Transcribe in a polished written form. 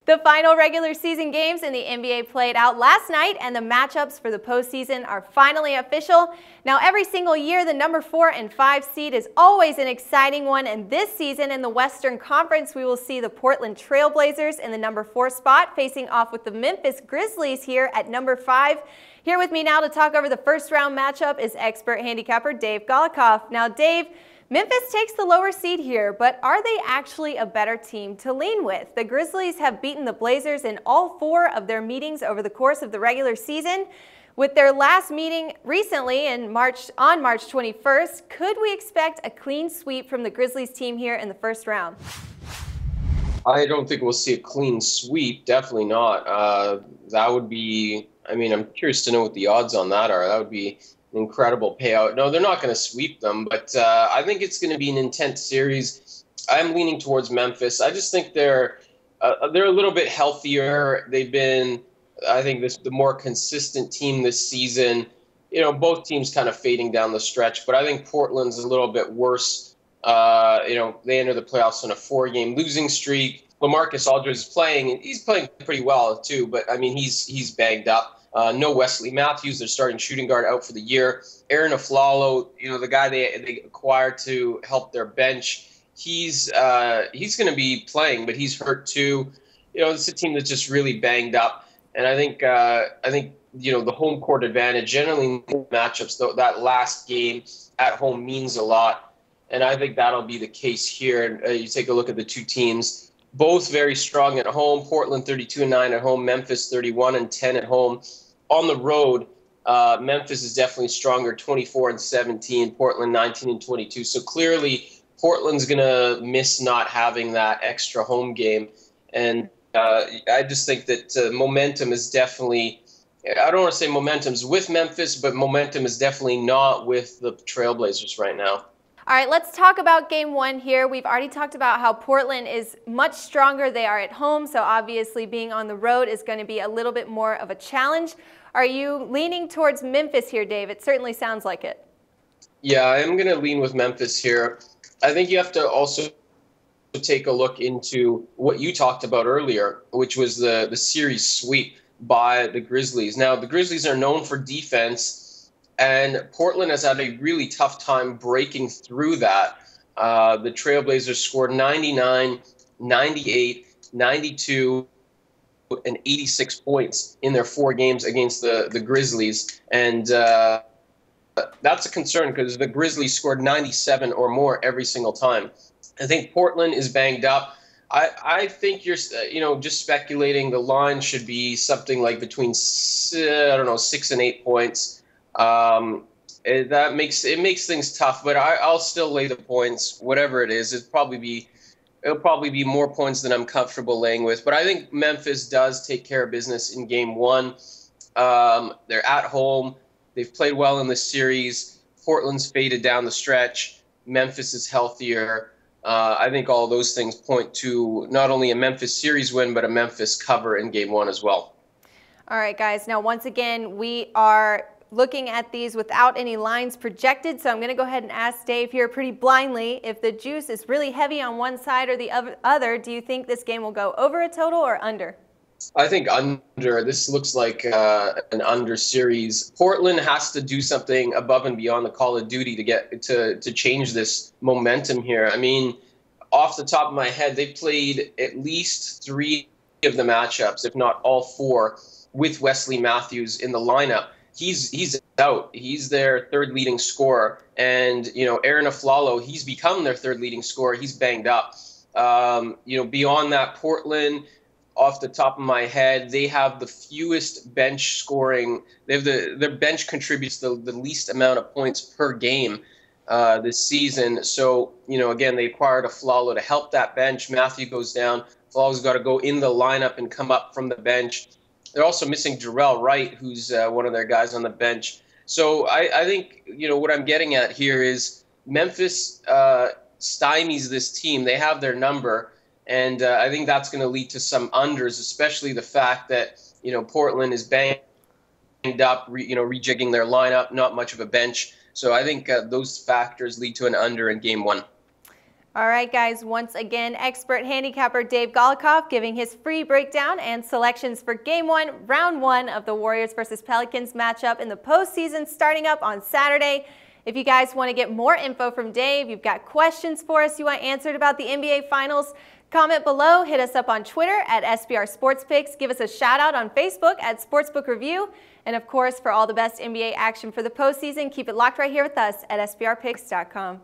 The final regular season games in the NBA played out last night, and the matchups for the postseason are finally official. Now, every single year, the number 4 and 5 seed is always an exciting one, and this season in the Western Conference, we will see the Portland Trail Blazers in the number 4 spot facing off with the Memphis Grizzlies here at number 5. Here with me now to talk over the first round matchup is expert handicapper Dave Golikoff. Now, Dave, Memphis takes the lower seed here, but are they actually a better team to lean with? The Grizzlies have beaten the Blazers in all 4 of their meetings over the course of the regular season. With their last meeting recently on March 21st, could we expect a clean sweep from the Grizzlies team here in the first round? I don't think we'll see a clean sweep. Definitely not. That would be, I'm curious to know what the odds on that are. That would be incredible payout. No, they're not going to sweep them, but I think it's going to be an intense series. I'm leaning towards Memphis. I just think they're a little bit healthier. They've been, I think, the more consistent team this season. Both teams kind of fading down the stretch, but I think Portland's a little bit worse. They enter the playoffs on a 4-game losing streak. LaMarcus Aldridge is playing, and he's playing pretty well too, but he's banged up. No Wesley Matthews, their starting shooting guard, out for the year. Aaron Aflalo, the guy they acquired to help their bench, he's going to be playing, but he's hurt too. It's a team that's just really banged up, and I think the home court advantage generally in matchups, though, that last game at home means a lot, and I think that'll be the case here. And you take a look at the two teams, both very strong at home. Portland 32-9 at home, Memphis 31-10 at home. On the road, Memphis is definitely stronger, 24-17. Portland 19-22. So clearly, Portland's gonna miss not having that extra home game, and I just think that momentum is definitely. I don't want to say momentum's with Memphis, but momentum is definitely not with the Trailblazers right now. All right, let's talk about game 1 here. We've already talked about how Portland is much stronger. They are at home, so obviously being on the road is going to be a little bit more of a challenge. Are you leaning towards Memphis here, Dave? It certainly sounds like it. Yeah, I'm going to lean with Memphis here. I think you have to also take a look into what you talked about earlier, which was the series sweep by the Grizzlies. Now, the Grizzlies are known for defense, and Portland has had a really tough time breaking through that. The Trailblazers scored 99, 98, 92, and 86 points in their 4 games against the Grizzlies. And that's a concern because the Grizzlies scored 97 or more every single time. I think Portland is banged up. I think you're, just speculating. The line should be something like between, 6 and 8 points. That makes things tough, but I'll still lay the points, whatever it is. It'll probably be more points than I'm comfortable laying with. But I think Memphis does take care of business in game 1. They're at home. They've played well in this series. Portland's faded down the stretch. Memphis is healthier. I think all those things point to not only a Memphis series win, but a Memphis cover in game 1 as well. All right, guys. Now, once again, we are looking at these without any lines projected, so I'm going to go ahead and ask Dave here pretty blindly, if the juice is really heavy on one side or the other, do you think this game will go over a total or under? I think under. This looks like an under series. Portland has to do something above and beyond the Call of Duty to get to change this momentum here. Off the top of my head, they played at least 3 of the matchups, if not all 4, with Wesley Matthews in the lineup. He's out. He's their 3rd leading scorer. And, Aaron Aflalo, he's become their 3rd leading scorer. He's banged up. Beyond that, Portland, off the top of my head, they have the fewest bench scoring. Their bench contributes the least amount of points per game this season. So, again, they acquired Aflalo to help that bench. Matthew goes down. Aflalo's got to go in the lineup and come up from the bench. They're also missing Jarrell Wright, who's one of their guys on the bench. So I think, what I'm getting at here is Memphis stymies this team. They have their number, and I think that's going to lead to some unders, especially the fact that, Portland is banged up, rejigging their lineup, not much of a bench. So I think those factors lead to an under in game 1. All right, guys, once again, expert handicapper Dave Golikoff giving his free breakdown and selections for Game 1, Round 1 of the Warriors versus Pelicans matchup in the postseason starting up on Saturday. If you guys want to get more info from Dave, you've got questions for us you want answered about the NBA Finals, comment below, hit us up on Twitter at SBR Sports Picks, give us a shout out on Facebook at Sportsbook Review, and of course, for all the best NBA action for the postseason, keep it locked right here with us at SBRPicks.com.